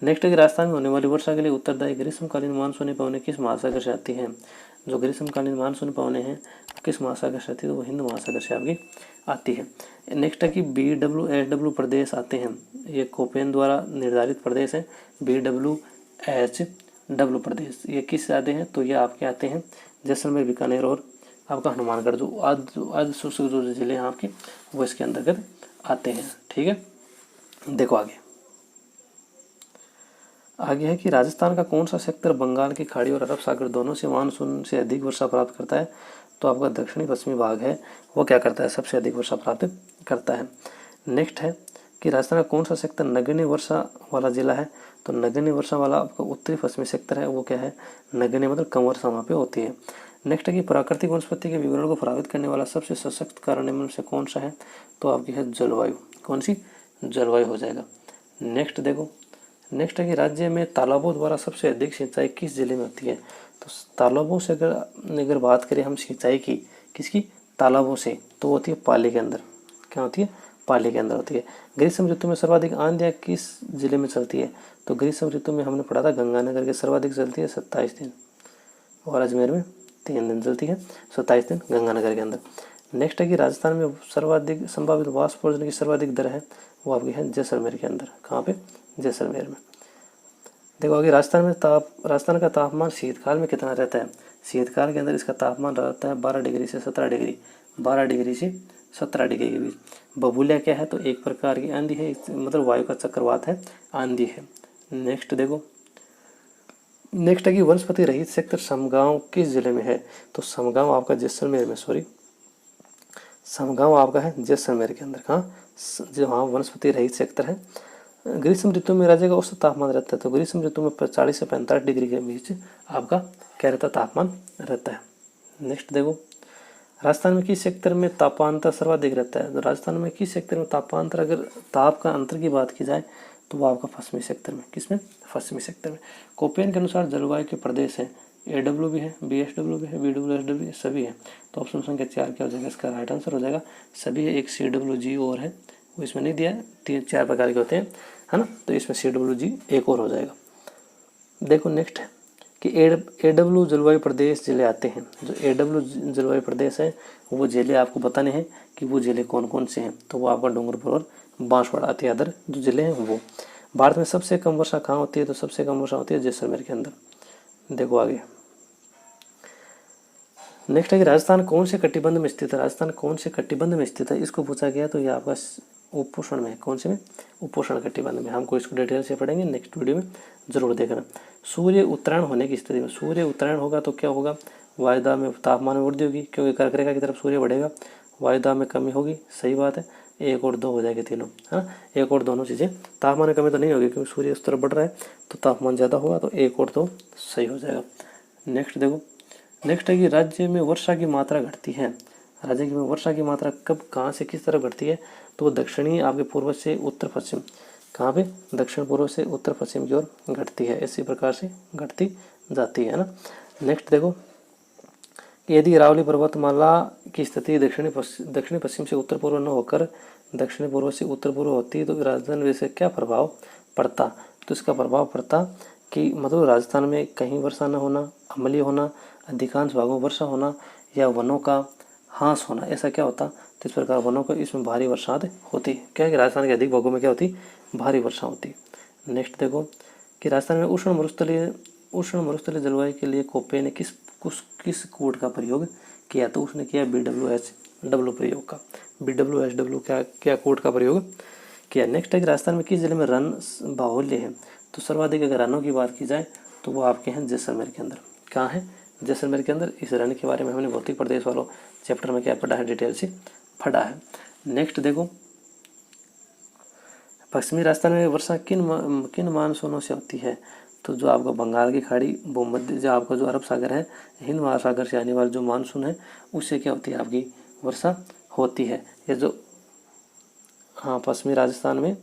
है कि राजस्थान में होने वाली वर्षा के लिए उत्तरदायी ग्रीष्मकालीन मानसूनी पवनें किस महासागर से आती हैं। जो ग्रीष्मकालीन मानसूनी पवनें हैं किस महासागर से आती है, तो वो हिंद महासागर से आपकी आती है। नेक्स्ट है कि BWHW प्रदेश आते हैं, ये कोपेन द्वारा निर्धारित प्रदेश हैं। BWHW प्रदेश ये किस से आते हैं, तो ये आपके आते हैं जैसलमेर, बीकानेर और आपका हनुमानगढ़, जो आज शुष्क जो जिले हैं आपके वो इसके अंतर्गत आते हैं, ठीक है। देखो आगे है कि राजस्थान का कौन सा सेक्टर बंगाल की खाड़ी और अरब सागर दोनों से मानसून से अधिक वर्षा प्राप्त करता है। तो आपका दक्षिणी पश्चिमी भाग है वो क्या करता है, सबसे अधिक वर्षा प्राप्त करता है। नेक्स्ट है कि राजस्थान का कौन सा सेक्टर नगण्य वर्षा वाला जिला है। तो नगण्य वर्षा वाला आपका उत्तरी पश्चिमी सेक्टर है वो क्या है, नगण्य मतलब कम वर्षा वहाँ पे होती है। नेक्स्ट है कि प्राकृतिक वनस्पति के विवरण को प्रभावित करने वाला सबसे सशक्त कारण निम्न से कौन सा है। तो आपकी है जलवायु, कौन सी, जलवायु हो जाएगा। नेक्स्ट देखो, नेक्स्ट है कि राज्य में तालाबों द्वारा सबसे अधिक सिंचाई किस जिले में होती है। तो तालाबों से अगर बात करें हम सिंचाई की, किसकी, तालाबों से, तो होती है पाली के अंदर, क्या होती है, पाली के अंदर होती है। ग्रीष्म ऋतु में सर्वाधिक आंधियाँ किस जिले में चलती है। तो ग्रीष्म ऋतु में हमने पढ़ा था गंगानगर के सर्वाधिक चलती है 27 दिन, और अजमेर में 3 दिन चलती है, 27 दिन गंगानगर के अंदर। नेक्स्ट है कि राजस्थान में सर्वाधिक संभावित वाष्पोर्जन की सर्वाधिक दर है वो आपकी है जैसलमेर के अंदर, कहाँ पे, जैसलमेर में। देखो आगे राजस्थान का तापमान शीतकाल में कितना रहता है। शीतकाल के अंदर इसका तापमान रहता है 12 डिग्री से 17 डिग्री, 12 डिग्री से 17 डिग्री के बीच। बबूलिया क्या है, तो एक प्रकार की आंधी है, मतलब वायु का चक्रवात है, आंधी है। नेक्स्ट देखो, नेक्स्ट है कि वनस्पति रहित सेक्टर समगांव किस जिले में है। तो समगांव आपका जैसलमेर में, समगांव आपका है जैसलमेर के अंदर, कहाँ, जो वहाँ वनस्पति रहित सेक्टर है। ग्रीष्म ऋतु में राज्य का औसत तापमान रहता है। तो ग्रीष्म ऋतु में 40 से 45 डिग्री के बीच आपका क्या रहता है, तापमान रहता है। नेक्स्ट देखो, राजस्थान में किस सेक्टर में तापांतर सर्वाधिक रहता है। तो राजस्थान में किस सेक्टर में तापांतर, अगर ताप का अंतर की बात की जाए तो वो आपका पश्चिमी सेक्टर में, किसमें, पश्चिमी सेक्टर में। कोपेन के अनुसार जलवायु के प्रदेश है, AW भी है, BSW भी है, BWSW सभी है। तो ऑप्शन संख्या 4 क्या हो जाएगा, इसका राइट आंसर हो जाएगा सभी है। एक CWG और है वो इसमें नहीं दिया है, 3-4 प्रकार के होते हैं, है ना, तो इसमें CWG एक और हो जाएगा। देखो नेक्स्ट है कि AW जलवायु प्रदेश जिले आते हैं। जो AW जलवायु प्रदेश है वो जिले आपको बताने हैं कि वो जिले कौन कौन से हैं। तो वो आपका डूंगरपुर और बांसवाड़ा अति अदर जो जिले हैं वो। भारत में सबसे कम वर्षा कहाँ होती है। तो सबसे कम वर्षा होती है जैसलमेर के अंदर। देखो आगे, नेक्स्ट है कि राजस्थान कौन से कटिबंध में स्थित है। राजस्थान कौन से कटिबंध में स्थित है, इसको पूछा गया। तो ये आपका उपोषण में, कौन से में, उपोषण कटिबंध में। हमको इसको डिटेल से पढ़ेंगे नेक्स्ट वीडियो में, जरूर देखना। सूर्य उत्तरायण होने की स्थिति में, सूर्य उत्तरायण होगा तो क्या होगा, वायुदाब में तापमान में वृद्धि होगी, क्योंकि कर्क रेखा की तरफ सूर्य बढ़ेगा, वायुदाब में कमी होगी, सही बात है। 1 और 2 हो जाएगी तीनों, है ना, 1 और दोनों चीज़ें। तापमान में कमी तो नहीं होगी क्योंकि सूर्य उस तरफ बढ़ रहा है तो तापमान ज़्यादा होगा, तो 1 और 2 सही हो जाएगा। नेक्स्ट देखो, नेक्स्ट है कि राज्य में वर्षा की मात्रा घटती है। राज्य में वर्षा की मात्रा कब, कहाँ से किस तरफ घटती है। तो वो दक्षिणी आपके पूर्व से उत्तर पश्चिम, कहाँ पे, दक्षिण पूर्व से उत्तर पश्चिम की ओर घटती है, इसी प्रकार से घटती जाती है ना। नेक्स्ट देखो कि यदि अरावली पर्वतमाला की स्थिति दक्षिणी पश्चिम से उत्तर पूर्व न होकर दक्षिणी पूर्व से उत्तर पूर्व होती तो राजस्थान में से क्या प्रभाव पड़ता। तो इसका प्रभाव पड़ता कि मतलब राजस्थान में कहीं वर्षा न होना, अम्लीय होना, अधिकांश भागों में वर्षा होना, या वनों का ह्रास होना, ऐसा क्या होता। तो इस प्रकार वनों को इसमें भारी वर्षात होती, क्या है कि राजस्थान के अधिक भागों में क्या होती, भारी वर्षा होती। नेक्स्ट देखो कि राजस्थान में उष्ण मरुस्थलीय जलवायु के लिए कोपे ने किस कोड का प्रयोग किया। तो उसने किया BWHW प्रयोग का, BWHW क्या कोड का प्रयोग किया। नेक्स्ट है कि राजस्थान में किस जिले में रन बाहुल्य है। तो सर्वाधिक अगर रनों की बात की जाए तो वो आपके हैं जैसलमेर के अंदर, कहाँ है, जैसलमेर के अंदर। इस रन के बारे में हमने भौतिक प्रदेश वालों चैप्टर में क्या पढ़ा है, डिटेल से पढ़ा है। नेक्स्ट देखो, पश्चिमी राजस्थान में वर्षा किन मानसूनों से होती है? तो जो आपका बंगाल की खाड़ी, भूमध्य, जो आपका जो अरब सागर है, हिंद महासागर से आने वाला जो मानसून है, उससे क्या होती है आपकी वर्षा होती है। ये जो हाँ पश्चिमी राजस्थान में,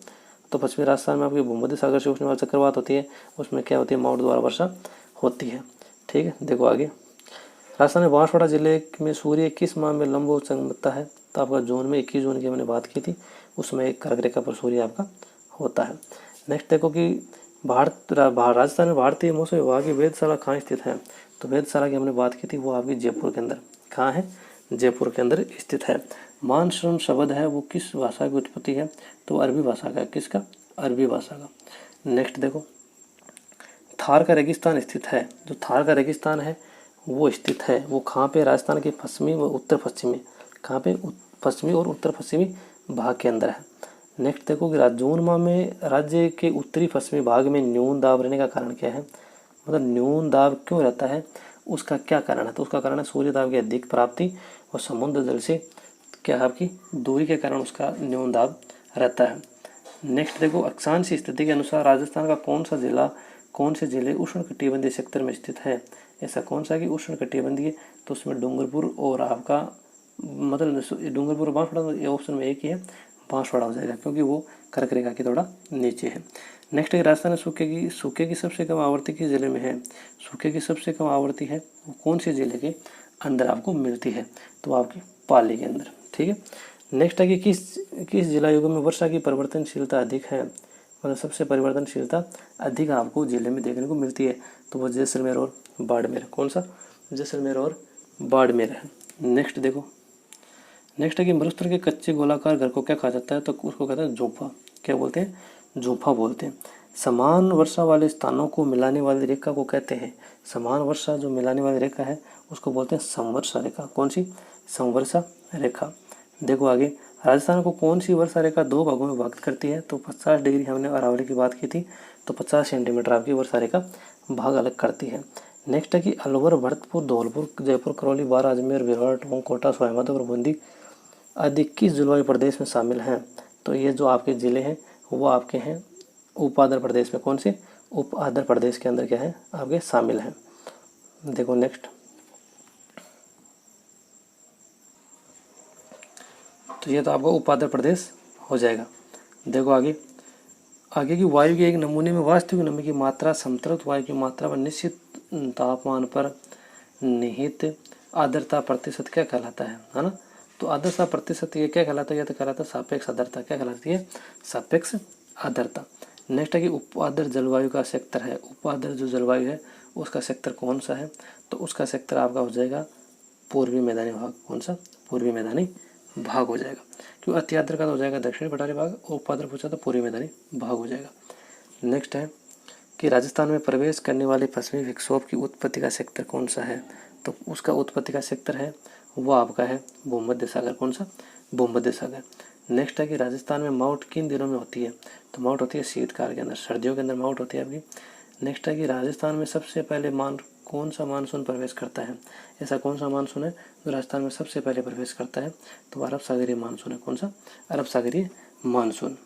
तो पश्चिमी राजस्थान में आपकी भूमध्य सागर से उठने वाली चक्रवात होती है, उसमें क्या होती है माउंट द्वारा वर्षा होती है। ठीक है, देखो आगे। राजस्थान में बांसवाड़ा जिले में सूर्य किस माह में लंब चमकता है? तो आपका जून में 21 जून की मैंने बात की थी, उसमें एक कर्क रेखा पर सूर्य आपका होता है। नेक्स्ट देखो कि राजस्थान में भारतीय मौसम विभाग की वेधशाला कहाँ स्थित है? तो वेधशाला की हमने बात की थी, वो आपकी जयपुर के अंदर। कहाँ है? जयपुर के अंदर स्थित है। मानसून शब्द है वो किस भाषा की उत्पत्ति है? तो अरबी भाषा का। किसका? अरबी भाषा का। नेक्स्ट देखो, थार का रेगिस्तान स्थित है। जो थार का रेगिस्तान है वो स्थित है, वो कहाँ पे? राजस्थान के पश्चिमी व उत्तर पश्चिमी, कहाँ पे? पश्चिमी और उत्तर पश्चिमी भाग के अंदर है। नेक्स्ट देखो कि जून माह में राज्य के उत्तरी पश्चिमी भाग में न्यून दाब रहने का कारण क्या है? मतलब न्यून दाब क्यों रहता है, उसका क्या कारण है? तो उसका कारण है सूर्य दाब की अधिक प्राप्ति और समुद्र जल से क्या आपकी दूरी के कारण उसका न्यून दाब रहता है। नेक्स्ट देखो, अक्षांश स्थिति के अनुसार राजस्थान का कौन से जिले उष्णकटिबंधीय क्षेत्र में स्थित है? ऐसा कौन सा कि उष्णकटिबंधीय? तो उसमें डूंगरपुर और आपका मतलब डूंगरपुर बांसवाड़ा, ये ऑप्शन में एक ही है, बांसवाड़ा हो जाएगा, क्योंकि वो कर्क रेखा के थोड़ा नीचे है। नेक्स्ट है राजस्थान में सूखे की सबसे कम आवृत्ति किस जिले में है? सूखे की सबसे कम आवृत्ति है वो कौन से जिले के अंदर आपको मिलती है? तो आपकी पाली के अंदर। ठीक है। नेक्स्ट है कि किस जलवायु में वर्षा की परिवर्तनशीलता अधिक है? मतलब सबसे परिवर्तनशीलता अधिक आपको जिले में देखने को मिलती है, तो वो जैसलमेर और बाड़मेर। कौन सा? जैसलमेर और बाड़मेर है। नेक्स्ट देखो, नेक्स्ट है कि मरुस्थल के कच्चे गोलाकार घर को क्या कहा जाता है? तो उसको कहते हैं जोफा। क्या बोलते हैं? जोफा बोलते हैं। समान वर्षा वाले स्थानों को मिलाने वाली रेखा को कहते हैं, समान वर्षा जो मिलाने वाली रेखा है उसको बोलते हैं समवर्षा रेखा। कौन सी? समवर्षा रेखा। देखो आगे, राजस्थान को कौन सी वर्षा रेखा दो भागों में विभाजित करती है? तो 50 डिग्री, हमने अरावली की बात की थी, तो 50 सेंटीमीटर आपकी वर्षा रेखा भाग अलग करती है। नेक्स्ट है कि अलवर, भरतपुर, धौलपुर, जयपुर, करौली, बारा, अजमेर, भिलवाड़ा, टोंक, कोटा, सोहामत और बूंदी आदि किस जलवायु प्रदेश में शामिल हैं? तो ये जो आपके ज़िले हैं वो आपके हैं उप आंध्र प्रदेश में। कौन से? उप आंध्र प्रदेश के अंदर क्या है आपके शामिल हैं। देखो नेक्स्ट, तो ये तो आपका उप आंध्र प्रदेश हो जाएगा। देखो आगे की वायु के एक नमूने में वास्तविक नमी की मात्रा समृद्ध वायु की मात्रा व निश्चित तापमान पर निहित आर्द्रता प्रतिशत क्या कहलाता है ना? तो आर्द्रता प्रतिशत ये क्या कहलाता है? ये तो कहलाता है सापेक्ष आर्द्रता। क्या कहलाती है? सापेक्ष आर्द्रता। नेक्स्ट है कि उप आर्द्र जलवायु का सेक्टर है। उप आर्द्र जो जलवायु है उसका सेक्टर कौन सा है? तो उसका सेक्टर आपका हो जाएगा पूर्वी मैदानी भाग। कौन सा? पूर्वी मैदानी भाग हो जाएगा। क्यों? अति आर्द्र का तो हो जाएगा दक्षिणी पठारी भाग, और उप आर्द्र पूछा तो पूर्वी मैदानी भाग हो जाएगा। नेक्स्ट है कि राजस्थान में प्रवेश करने वाले पश्चिमी विक्षोभ की उत्पत्ति का सेक्टर कौन सा है? तो उसका उत्पत्ति का सेक्टर है वो आपका है भूमध्य सागर। कौन सा? भूमध्य सागर। नेक्स्ट है कि राजस्थान में माउट किन दिनों में होती है? तो माउट होती है शीतकाल के अंदर, सर्दियों के अंदर माउट होती है आपकी। नेक्स्ट है कि राजस्थान में सबसे पहले कौन सा मानसून प्रवेश करता है? ऐसा कौन सा मानसून है जो राजस्थान में सबसे पहले प्रवेश करता है? तो अरब सागरीय मानसून है। कौन सा? अरब सागरीय मानसून।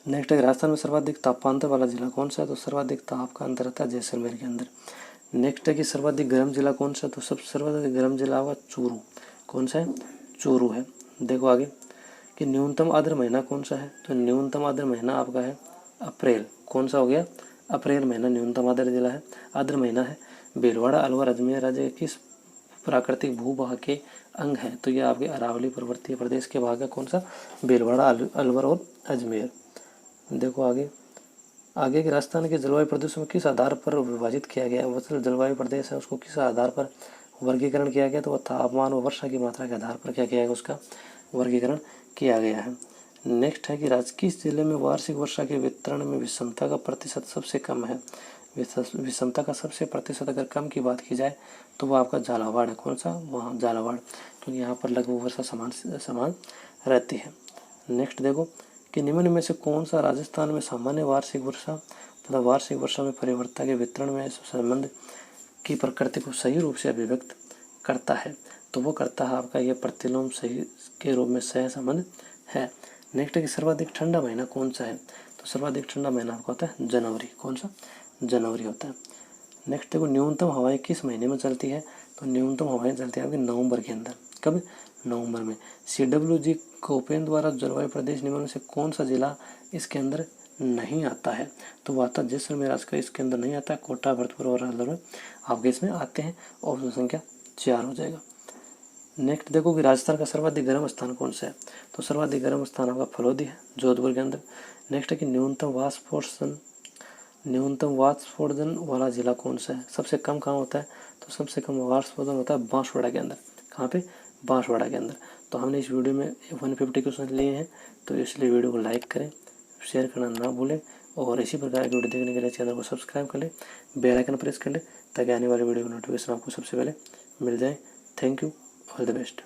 नेक्स्ट है राजस्थान में सर्वाधिक तापांतर वाला जिला कौन सा है? तो सर्वाधिक ताप का अंतर रहता है जैसलमेर के अंदर। नेक्स्ट है कि सर्वाधिक गर्म जिला कौन सा? तो सर्वाधिक गर्म जिला होगा चूरू। कौन सा है? चूरू है। देखो आगे कि न्यूनतम आर्द्र महीना कौन सा है? तो न्यूनतम आर्द्र महीना आपका है अप्रैल। कौन सा हो गया? अप्रैल महीना न्यूनतम आर्द्र जिला है, आर्द्र महीना है। भीलवाड़ा, अलवर, अजमेर राज्य किस प्राकृतिक भूभाग के अंग हैं? तो ये आपके अरावली पर्वतीय प्रदेश के भाग है। कौन सा? भीलवाड़ा, अलवर और अजमेर। देखो आगे कि राजस्थान के जलवायु प्रदेशों में किस आधार पर विभाजित किया गया है? मतलब जलवायु प्रदेश है उसको किस आधार पर वर्गीकरण किया गया? तो वह तापमान व वर्षा की मात्रा के आधार पर क्या किया गया? उसका वर्गीकरण किया गया है। नेक्स्ट है कि किस जिले में वार्षिक वर्षा के वितरण में विषमता का प्रतिशत सबसे कम है? विषमता का सबसे प्रतिशत अगर कम की बात की जाए तो वो आपका झालावाड़ है। कौन सा? वहाँ झालावाड़, क्योंकि यहाँ पर लगभग वर्षा समान रहती है। नेक्स्ट देखो कि निम्न में से कौन सा राजस्थान में सामान्य वार्षिक वर्षा तथा वार्षिक वर्षा में परिवर्तन के वितरण में संबंध की प्रकृति को सही रूप से अभिव्यक्त करता है? तो वो करता है आपका ये प्रतिलोम सही के रूप में सह संबंध है। नेक्स्ट है कि सर्वाधिक ठंडा महीना कौन सा है, तो सर्वाधिक ठंडा महीना आपका होता है जनवरी। कौन सा? जनवरी होता है। नेक्स्ट देखो न्यूनतम हवाएं किस महीने में चलती है, तो न्यूनतम हवाएं चलती है आपकी नवंबर के अंदर। कब? नवंबर में। CWG कोपेन द्वारा जलवायु प्रदेश निम्न में से कौन सा जिला इसके अंदर नहीं आता है, तो वो आता जैसलमेर राजगढ़ इसके अंदर नहीं आता है, कोटा भरतपुर और अलवर आपके इसमें आते हैं। ऑप्शन संख्या 4 हो जाएगा। नेक्स्ट देखो कि राजस्थान का सर्वाधिक गर्म स्थान कौन सा है, तो सर्वाधिक गर्म स्थान आपका फलोदी है, जोधपुर के अंदर। नेक्स्ट है कि न्यूनतम वाष्पोत्सर्जन वाला जिला कौन सा है, सबसे कम कहाँ होता है, तो सबसे कम वाष्पोत्सर्जन होता है बांसवाड़ा के अंदर। कहाँ पे? बांसवाड़ा के अंदर। तो हमने इस वीडियो में 150 क्वेश्चन लिए हैं, तो इसलिए वीडियो को लाइक करें, शेयर करना ना भूलें, और इसी प्रकार की वीडियो देखने के लिए चैनल को सब्सक्राइब कर लें, बेल आइकन प्रेस कर लें, ताकि आने वाली वीडियो की नोटिफिकेशन आपको सबसे पहले मिल जाए। Thank you, all the best.